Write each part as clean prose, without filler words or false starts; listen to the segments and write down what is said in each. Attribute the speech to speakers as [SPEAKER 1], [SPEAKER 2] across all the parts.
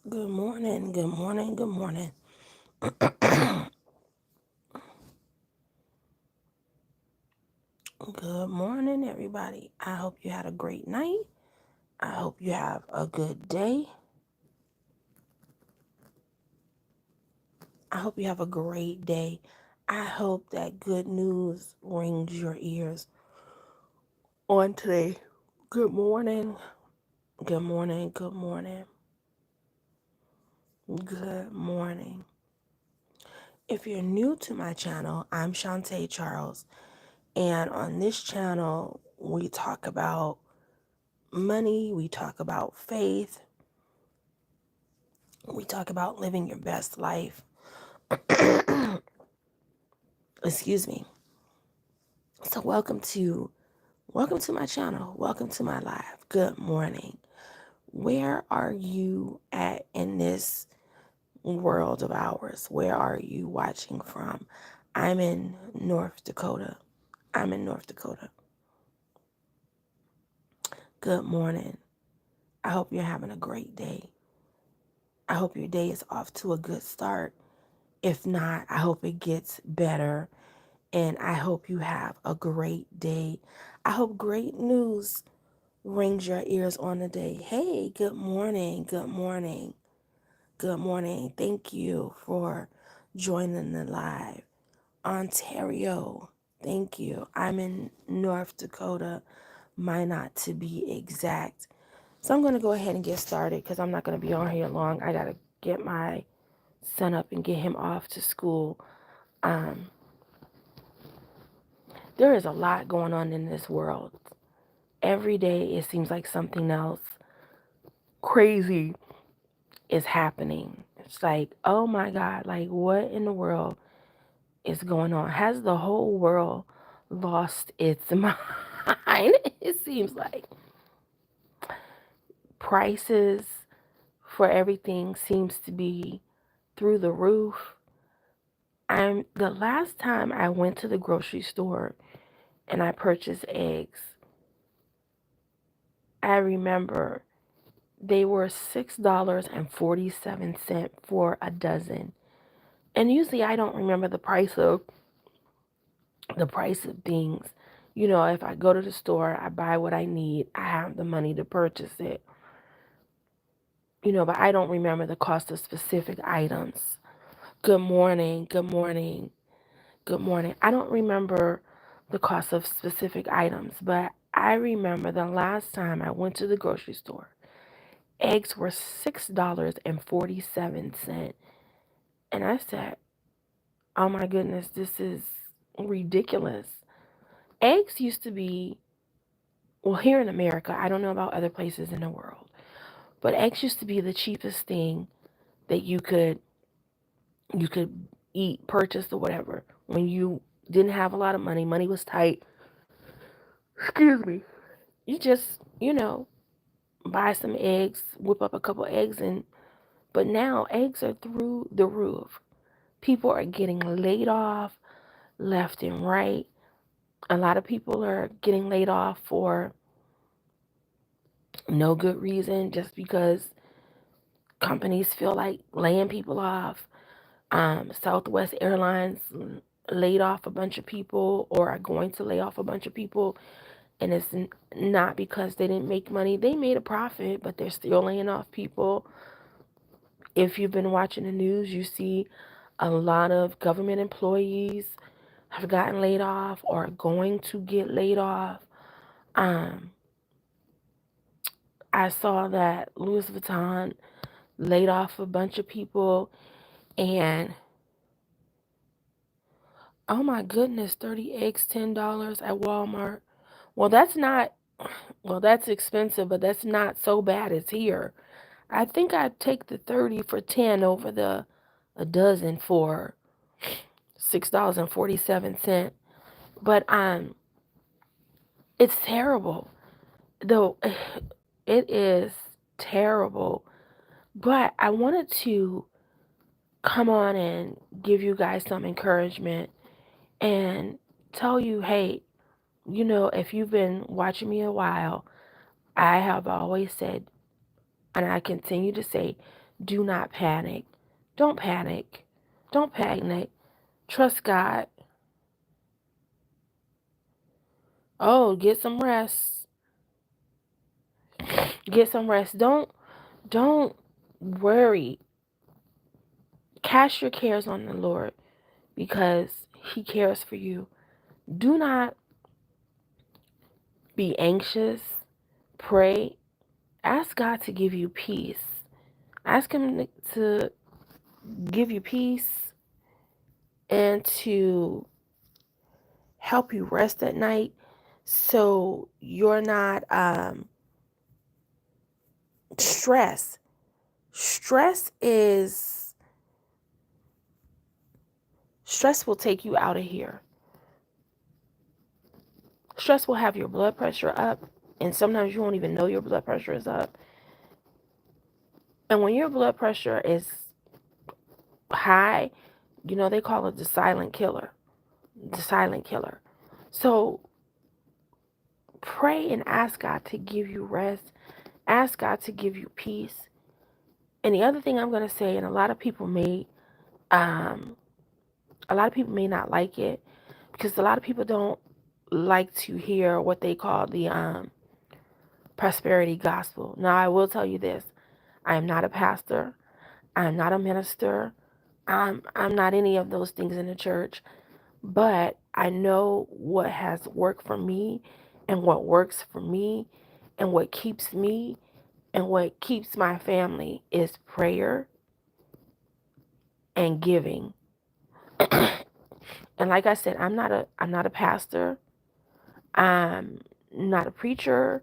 [SPEAKER 1] Good morning, good morning, good morning. Good morning, everybody. I hope you had a great night. I hope you have a good day. I hope you have a great day. I hope that good news rings your ears on today. Good morning, good morning, good morning, good morning. If you're new to my channel, I'm Chante Charles, and on this channel, we talk about money, we talk about faith, we talk about living your best life. Excuse me. So welcome to my channel. Welcome to my live. Good morning. Where are you at in this world of ours? Where are you watching from? I'm in North Dakota. I'm in North Dakota. Good morning. I hope you're having a great day. I hope your day is off to a good start. If not, I hope it gets better. And I hope you have a great day. I hope great news rings your ears on the day. Hey, good morning. Good morning. Good morning. Thank you for joining the live. Ontario, thank you. I'm in North Dakota, Minot to be exact. So I'm going to go ahead and get started because I'm not going to be on here long. I got to get my son up and get him off to school. Um, there is a lot going on in this world. Every day it seems like something else crazy is happening. It's like, oh my God, like what in the world is going on? Has the whole world lost its mind? It seems like prices for everything seems to be through the roof. The last time I went to the grocery store and I purchased eggs, I remember they were $6.47 for a dozen. And usually I don't remember the price of things. You know, if I go to the store, I buy what I need, I have the money to purchase it. You know, but I don't remember the cost of specific items. Good morning, good morning, good morning. I don't remember the cost of specific items, but I remember the last time I went to the grocery store, eggs were $6.47. And I said, oh my goodness, this is ridiculous. Eggs used to be, well, here in America, I don't know about other places in the world, but eggs used to be the cheapest thing that you could eat, purchase, or whatever. When you didn't have a lot of money, money was tight. Excuse me. You just, buy some eggs, whip up a couple eggs, and but now eggs are through the roof. People are getting laid off left and right. A lot of people are getting laid off for no good reason, just because companies feel like laying people off. Southwest Airlines laid off a bunch of people or are going to lay off a bunch of people. And it's not because they didn't make money. They made a profit, but they're still laying off people. If you've been watching the news, you see a lot of government employees have gotten laid off or are going to get laid off. Um, I saw that Louis Vuitton laid off a bunch of people, and oh my goodness, 30 eggs, $10 at Walmart. Well, that's expensive, but that's not so bad as here. I think I'd take the 30 for 10 over the a dozen for $6.47. But it's terrible. Though it is terrible. But I wanted to come on and give you guys some encouragement and tell you, hey, if you've been watching me a while, I have always said, and I continue to say, Do not panic. Don't panic. Don't panic. Trust God. Oh, get some rest. Get some rest. Don't worry. Cast your cares on the Lord because he cares for you. Do not be anxious. Pray. Ask God to give you peace. Ask him to give you peace and to help you rest at night so you're not stressed. Stress is stress will take you out of here. Stress will have your blood pressure up, and sometimes you won't even know your blood pressure is up. And when your blood pressure is high, they call it the silent killer. The silent killer. So pray and ask God to give you rest. Ask God to give you peace. And the other thing I'm going to say, and um, a lot of people may not like it because a lot of people don't like to hear what they call the prosperity gospel. Now, I will tell you this: I am not a pastor. I am not a minister. I'm not any of those things in the church. But I know what has worked for me and what works for me and what keeps me and what keeps my family is prayer and giving. And like I said, I'm not a pastor. I'm not a preacher.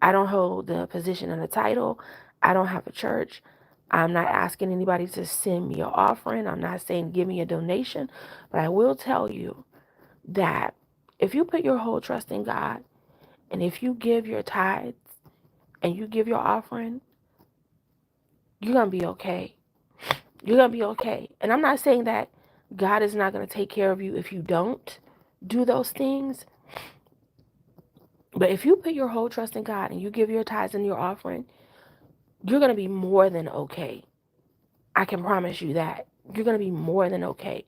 [SPEAKER 1] I don't hold the position and the title. I don't have a church. I'm not asking anybody to send me an offering. I'm not saying give me a donation. But I will tell you that if you put your whole trust in God and if you give your tithes and you give your offering, you're going to be okay. You're going to be okay. And I'm not saying that God is not going to take care of you if you don't do those things. But if you put your whole trust in God and you give your tithes and your offering, you're going to be more than okay. I can promise you that. You're going to be more than okay.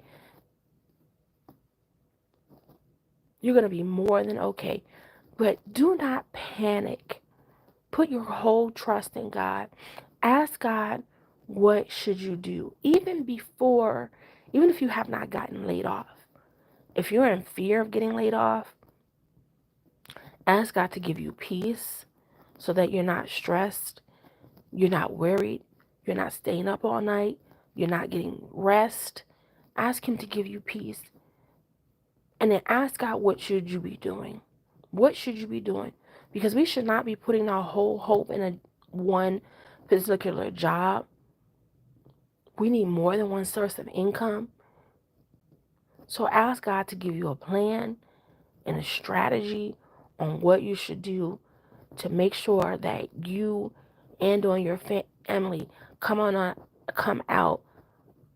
[SPEAKER 1] You're going to be more than okay. But do not panic. Put your whole trust in God. Ask God, what should you do? Even if you have not gotten laid off. If you're in fear of getting laid off, ask God to give you peace so that you're not stressed, you're not worried, you're not staying up all night, you're not getting rest. Ask him to give you peace. And then ask God, what should you be doing? What should you be doing? Because we should not be putting our whole hope in one particular job. We need more than one source of income. So ask God to give you a plan and a strategy on what you should do to make sure that you and on your family come out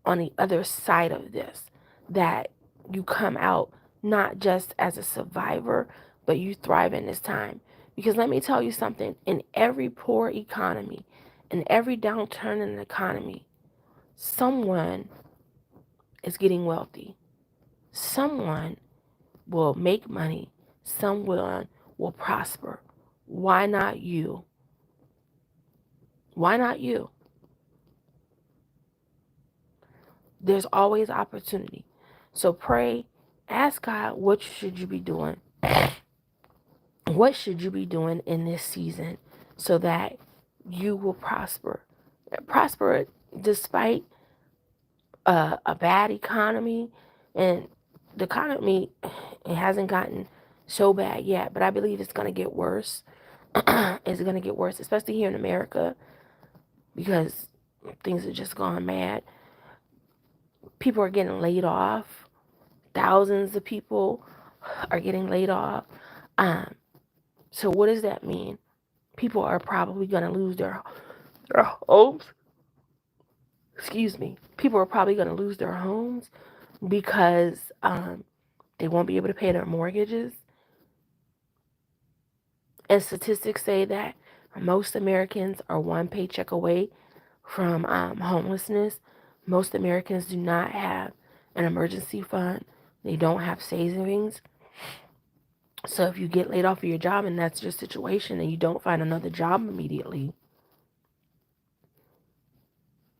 [SPEAKER 1] on the other side of this, that you come out not just as a survivor, but you thrive in this time. Because let me tell you something, in every poor economy, in every downturn in the economy, someone is getting wealthy. Someone will make money. Someone will prosper. Why not you? Why not you? There's always opportunity. So pray, ask God, what should you be doing? What should you be doing in this season so that you will prosper? Prosper despite a bad economy. And the economy, it hasn't gotten so bad yet, but I believe it's going to get worse. It's going to get worse, especially here in America, because things have just gone mad. People are getting laid off. Thousands of people are getting laid off. So what does that mean? People are probably going to lose their homes. Excuse me. People are probably going to lose their homes because they won't be able to pay their mortgages. And statistics say that most Americans are one paycheck away from homelessness. Most Americans do not have an emergency fund. They don't have savings. So if you get laid off of your job and that's your situation and you don't find another job immediately,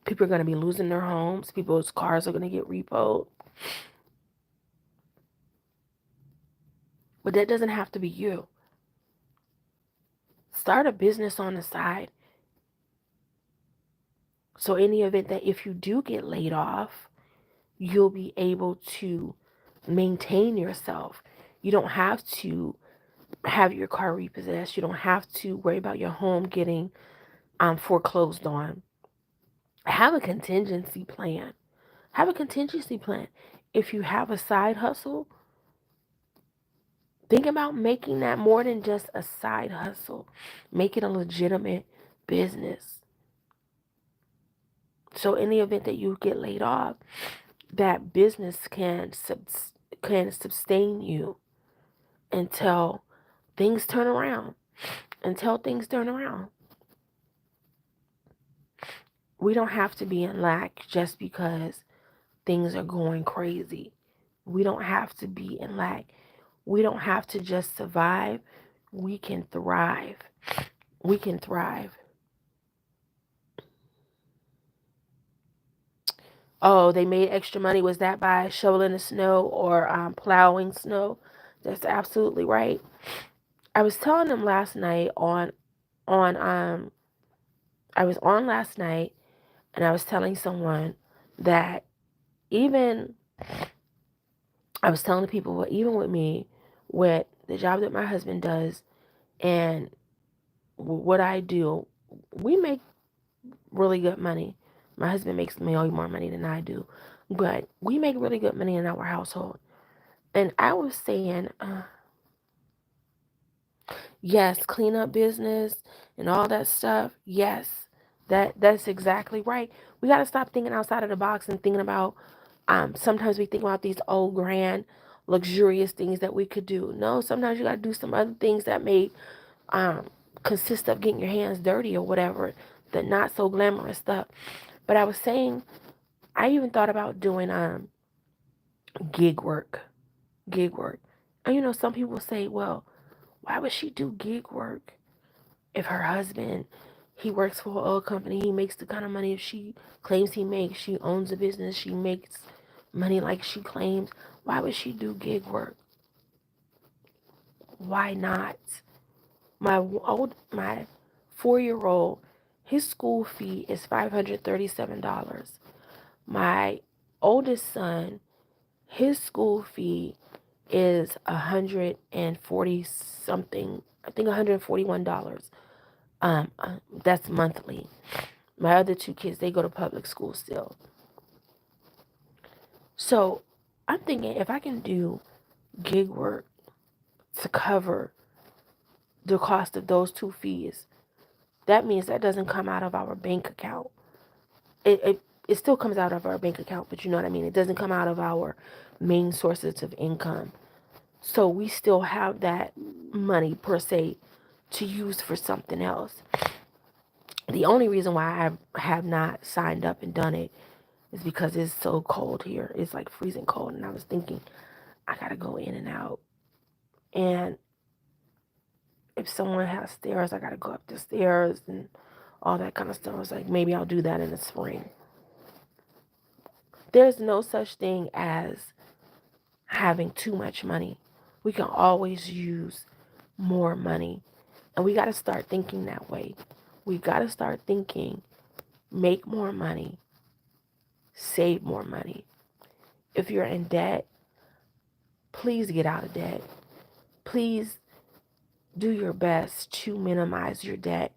[SPEAKER 1] people are going to be losing their homes. People's cars are going to get repoed. But that doesn't have to be you. Start a business on the side. So in the event that if you do get laid off, you'll be able to maintain yourself. You don't have to have your car repossessed. You don't have to worry about your home getting foreclosed on. Have a contingency plan. Have a contingency plan. If you have a side hustle, think about making that more than just a side hustle. Make it a legitimate business. So in the event that you get laid off, that business can sustain you until things turn around. Until things turn around. We don't have to be in lack just because things are going crazy. We don't have to be in lack. We don't have to just survive. We can thrive. We can thrive. Oh, they made extra money. Was that by shoveling the snow or plowing snow? That's absolutely right. I was telling them last night on I was on last night and I was telling someone that even I was telling the people, well, even with me, with the job that my husband does and what I do, we make really good money. My husband makes way more money than I do, but we make really good money in our household. And I was saying, yes, cleanup business and all that stuff. Yes, that's exactly right. We got to stop thinking outside of the box and thinking about. Sometimes we think about these old grand, luxurious things that we could do. No, sometimes you got to do some other things that may um, consist of getting your hands dirty or whatever, the not so glamorous stuff. But I was saying, I even thought about doing gig work, gig work. And some people say, well, why would she do gig work if her husband, he works for an oil company, he makes the kind of money if she claims he makes, she owns a business, she makes money like she claims. Why would she do gig work? Why not? My 4-year-old, his school fee is $537. My oldest son, his school fee is 140 something. I think $141. That's monthly. My other two kids, they go to public school still. So I'm thinking if I can do gig work to cover the cost of those two fees, that means that doesn't come out of our bank account. It still comes out of our bank account, but you know what I mean? It doesn't come out of our main sources of income. So we still have that money per se to use for something else. The only reason why I have not signed up and done it is because it's so cold here. It's like freezing cold. And I was thinking, I got to go in and out. And if someone has stairs, I got to go up the stairs and all that kind of stuff. I was like, maybe I'll do that in the spring. There's no such thing as having too much money. We can always use more money. And we got to start thinking that way. We got to start thinking, make more money, save more money. If you're in debt, please get out of debt. Please do your best to minimize your debt.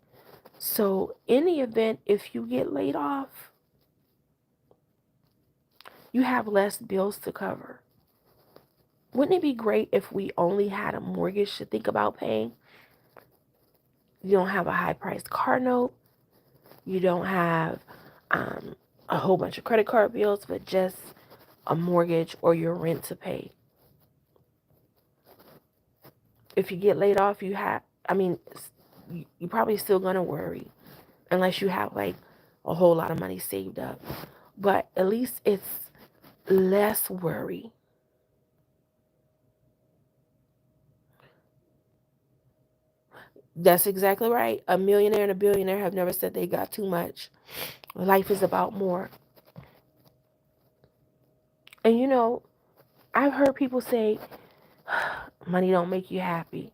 [SPEAKER 1] So in the event, if you get laid off, you have less bills to cover. Wouldn't it be great if we only had a mortgage to think about paying? You don't have a high-priced car note. You don't have a whole bunch of credit card bills, but just a mortgage or your rent to pay. If you get laid off, you're probably still going to worry unless you have like a whole lot of money saved up. But at least it's less worry. That's exactly right. A millionaire and a billionaire have never said they got too much. Life is about more. And I've heard people say money don't make you happy,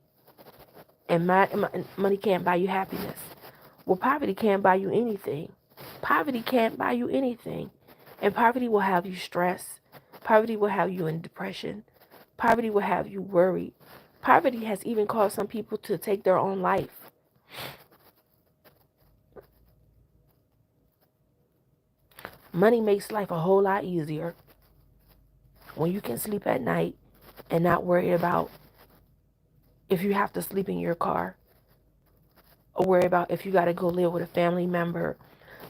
[SPEAKER 1] and money can't buy you happiness. Well, poverty can't buy you anything. Poverty can't buy you anything. And poverty will have you stressed. Poverty will have you in depression. Poverty will have you worried. Poverty has even caused some people to take their own life. Money makes life a whole lot easier when you can sleep at night and not worry about if you have to sleep in your car, or worry about if you got to go live with a family member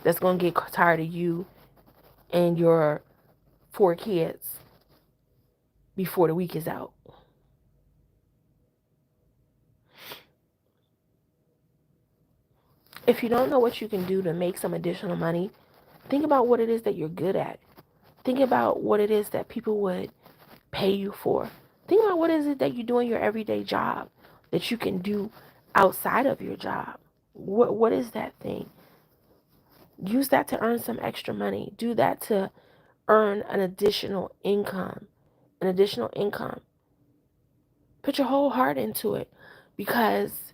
[SPEAKER 1] that's going to get tired of you and your 4 kids before the week is out. If you don't know what you can do to make some additional money, think about what it is that you're good at. Think about what it is that people would pay you for. Think about what is it that you do in your everyday job that you can do outside of your job. What is that thing? Use that to earn some extra money. Do that to earn an additional income. An additional income. Put your whole heart into it, because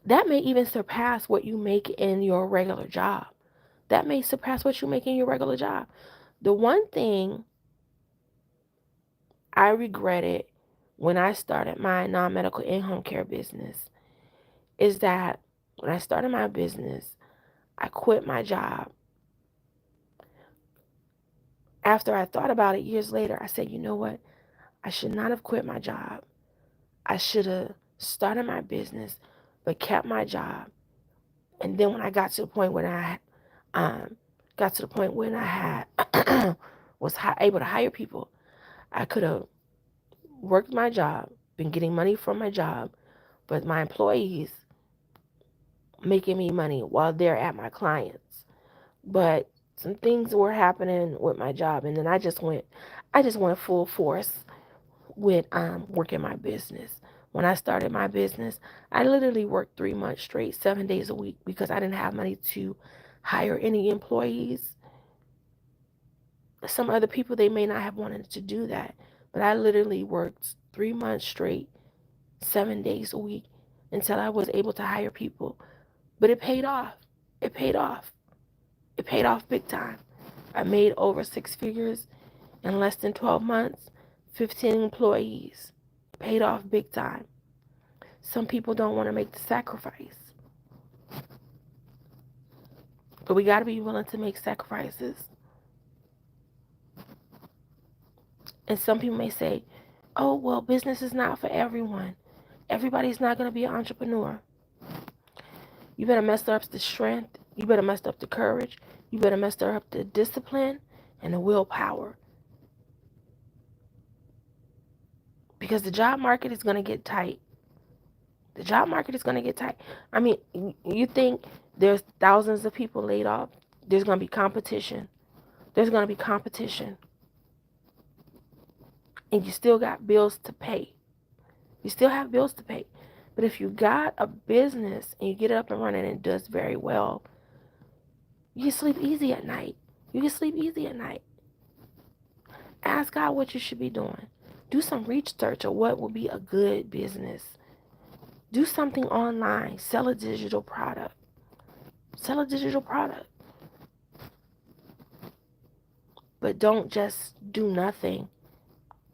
[SPEAKER 1] that may even surpass what you make in your regular job. That may surpass what you make in your regular job. The one thing I regretted when I started my non-medical in-home care business is that when I started my business, I quit my job. After I thought about it years later, I said, you know what? I should not have quit my job. I should have started my business, but kept my job. And then when I got to the point when I had was able to hire people, I could have worked my job, been getting money from my job, but my employees making me money while they're at my clients. But some things were happening with my job, and then I just went full force with working my business. When I started my business, I literally worked 3 months straight, 7 days a week, because I didn't have money to hire any employees. Some other people, they may not have wanted to do that, but I literally worked 3 months straight, 7 days a week, until I was able to hire people. But it paid off. It paid off. It paid off big time. I made over 6 figures in less than 12 months, 15 employees. Paid off big time. Some people don't want to make the sacrifice, but we got to be willing to make sacrifices. And some people may say, oh, well, business is not for everyone. Everybody's not going to be an entrepreneur. You better muster up the strength. You better muster up the courage. You better muster up the discipline and the willpower. Because the job market is going to get tight. The job market is going to get tight. I mean, you think there's thousands of people laid off? There's going to be competition. There's going to be competition. And you still got bills to pay. You still have bills to pay. But if you got a business and you get it up and running and it does very well, you can sleep easy at night. You can sleep easy at night. Ask God what you should be doing. Do some research of what would be a good business. Do something online. Sell a digital product. Sell a digital product. But don't just do nothing.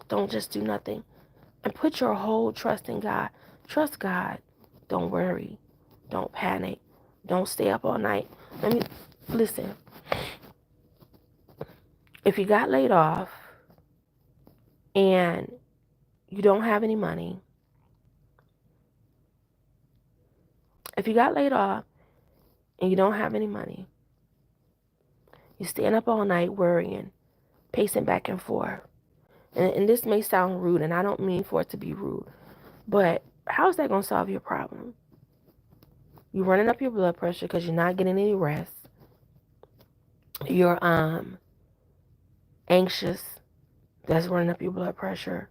[SPEAKER 1] Don't just do nothing. And put your whole trust in God. Trust God. Don't worry. Don't panic. Don't stay up all night. Listen. If you got laid off and you don't have any money, if you got laid off and you don't have any money, you staying up all night worrying, pacing back and forth. And this may sound rude, and I don't mean for it to be rude, but how is that going to solve your problem? You're running up your blood pressure because you're not getting any rest. You're anxious. That's running up your blood pressure.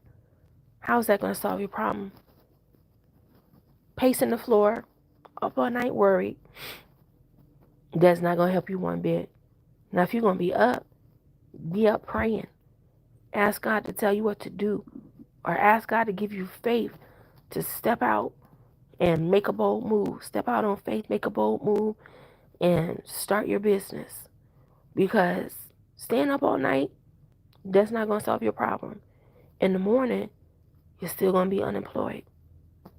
[SPEAKER 1] How is that going to solve your problem? Pacing the floor, up all night worried, that's not going to help you one bit. Now, if you're going to be up praying. Ask God to tell you what to do, or ask God to give you faith to step out and make a bold move. Step out on faith, make a bold move, and start your business. Because staying up all night, that's not going to solve your problem. In the morning, you're still going to be unemployed.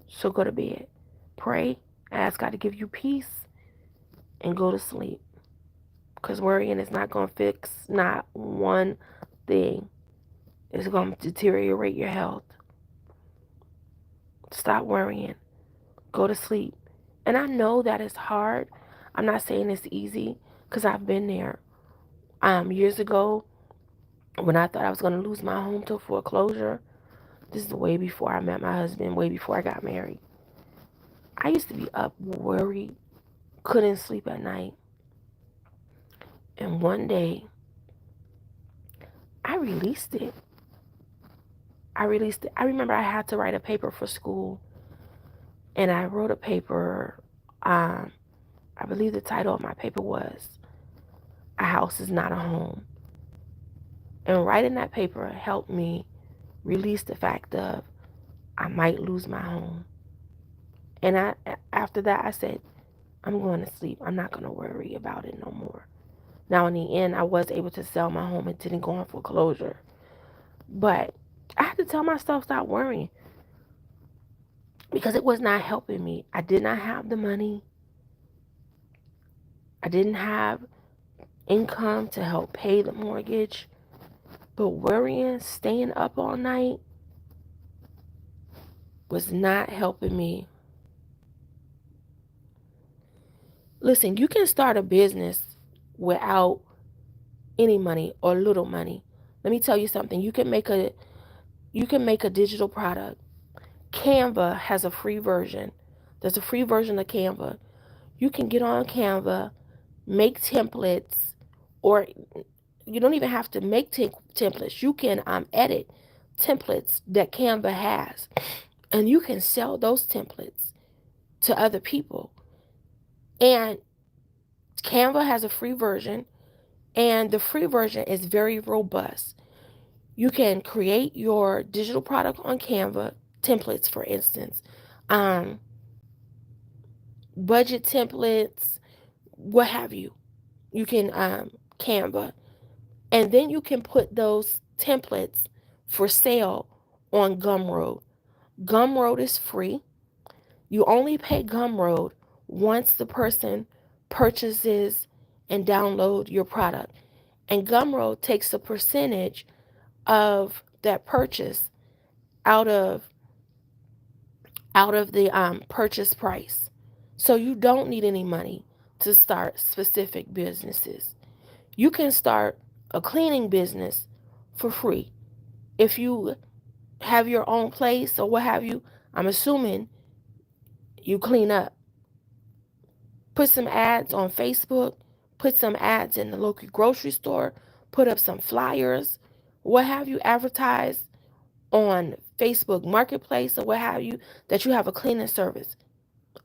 [SPEAKER 1] So go to bed. Pray, ask God to give you peace, and go to sleep. Because worrying is not going to fix not one thing. It's going to deteriorate your health. Stop worrying. Go to sleep. And I know that it's hard. I'm not saying it's easy because I've been there. Years ago, when I thought I was going to lose my home to foreclosure, this is way before I met my husband, way before I got married. I used to be up worried, couldn't sleep at night. And one day, I released it. I released it. I remember I had to write a paper for school. And I wrote a paper. I believe the title of my paper was A House is Not a Home. And writing that paper helped me release the fact of I might lose my home. And after that, I said, I'm going to sleep. I'm not going to worry about it no more. Now, in the end, I was able to sell my home and didn't go on foreclosure. But I had to tell myself, stop worrying, because it was not helping me. I did not have the money. I didn't have income to help pay the mortgage. But worrying, staying up all night was not helping me. Listen, you can start a business without any money or little money. Let me tell you something. You can make a digital product. Canva has a free version. There's a free version of Canva. You can get on Canva, make templates, or you don't even have to make templates. You can edit templates that Canva has, and you can sell those templates to other people. And Canva has a free version, and the free version is very robust. You can create your digital product on Canva, templates, for instance, um, budget templates, what have you. You can Canva, and then you can put those templates for sale on Gumroad. Gumroad is free. You only pay Gumroad once the person purchases and download your product. And Gumroad takes a percentage of that purchase out of the purchase price. So you don't need any money to start specific businesses. You can start a cleaning business for free. If you have your own place or what have you, I'm assuming you clean up. Put some ads on Facebook, put some ads in the local grocery store, put up some flyers, what have you, advertise on Facebook Marketplace or what have you, that you have a cleaning service.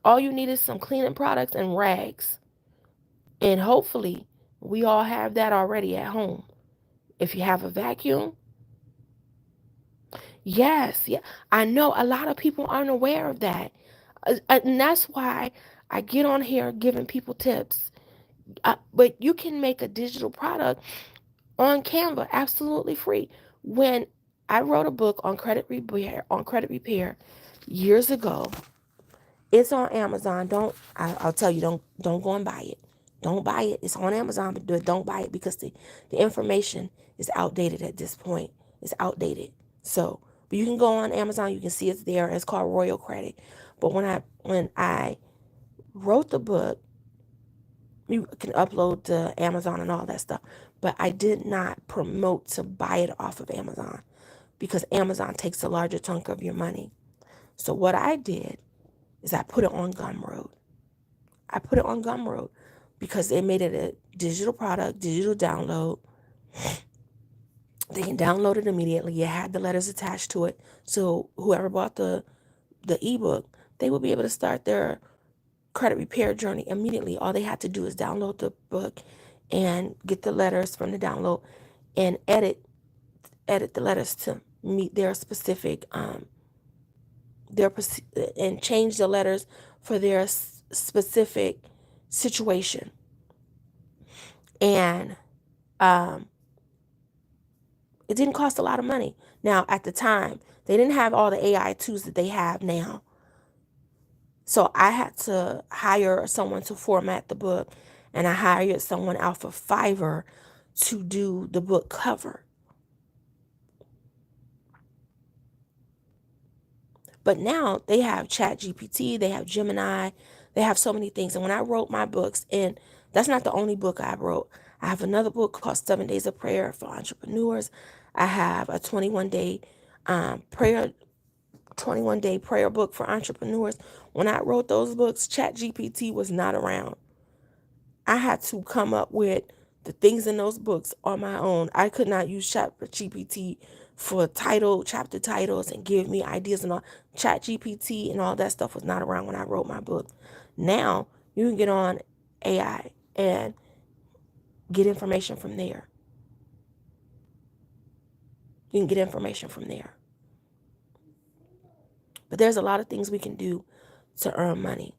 [SPEAKER 1] All you need is some cleaning products and rags. And hopefully, we all have that already at home. If you have a vacuum, yes, yeah. I know a lot of people aren't aware of that. And that's why I get on here giving people tips. But you can make a digital product on Canva absolutely free. When I wrote a book on credit repair years ago, it's on Amazon. I'll tell you, don't go and buy it. Don't buy it. It's on Amazon, but don't buy it because the information is outdated at this point. It's outdated. So, but you can go on Amazon. You can see it's there. It's called Royal Credit. But when I wrote the book, you can upload to Amazon and all that stuff. But I did not promote to buy it off of Amazon because Amazon takes a larger chunk of your money. So what I did is I put it on Gumroad. I put it on Gumroad because they made it a digital product, digital download. They can download it immediately. It had the letters attached to it. So whoever bought the ebook, they will be able to start their credit repair journey immediately. All they had to do is download the book and get the letters from the download and edit the letters to meet their specific and change the letters for their specific situation. And it didn't cost a lot of money. Now, at the time, they didn't have all the AI tools that they have now. So I had to hire someone to format the book, and I hired someone out for Fiverr to do the book cover. But now they have ChatGPT, they have Gemini, they have so many things. And when I wrote my books, and that's not the only book I wrote, I have another book called 7 Days of Prayer for Entrepreneurs. I have a 21-day prayer 21-day prayer book for entrepreneurs. When I wrote those books, ChatGPT was not around. I had to come up with the things in those books on my own. I could not use ChatGPT for chapter titles and give me ideas and all. ChatGPT and all that stuff was not around when I wrote my book. Now you can get on AI and get information from there. You can get information from there. But there's a lot of things we can do to earn money.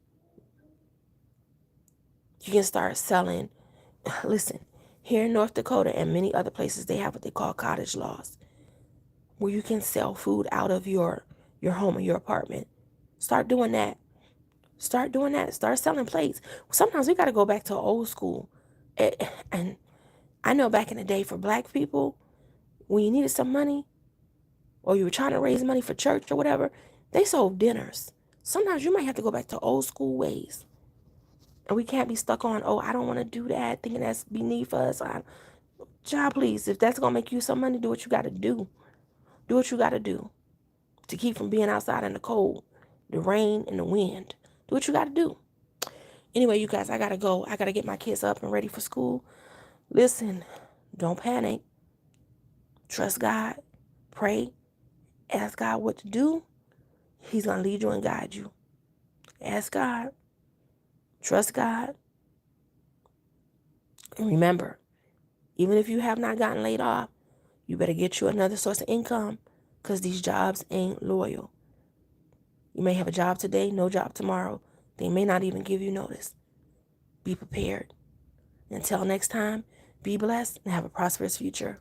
[SPEAKER 1] You can start selling. Listen, here in North Dakota and many other places, they have what they call cottage laws, where you can sell food out of your home or your apartment. Start doing that. Start doing that. Start selling plates. Sometimes we got to go back to old school. And I know back in the day for black people, when you needed some money or you were trying to raise money for church or whatever, they sold dinners. Sometimes you might have to go back to old school ways. And we can't be stuck on, oh, I don't want to do that, thinking that's beneath us. Child, please, if that's going to make you some money, do what you got to do. Do what you got to do to keep from being outside in the cold, the rain, and the wind. Do what you got to do. Anyway, you guys, I got to go. I got to get my kids up and ready for school. Listen, don't panic. Trust God. Pray. Ask God what to do. He's going to lead you and guide you. Ask God. Trust God. And remember, even if you have not gotten laid off, you better get you another source of income because these jobs ain't loyal. You may have a job today, no job tomorrow. They may not even give you notice. Be prepared. Until next time, be blessed and have a prosperous future.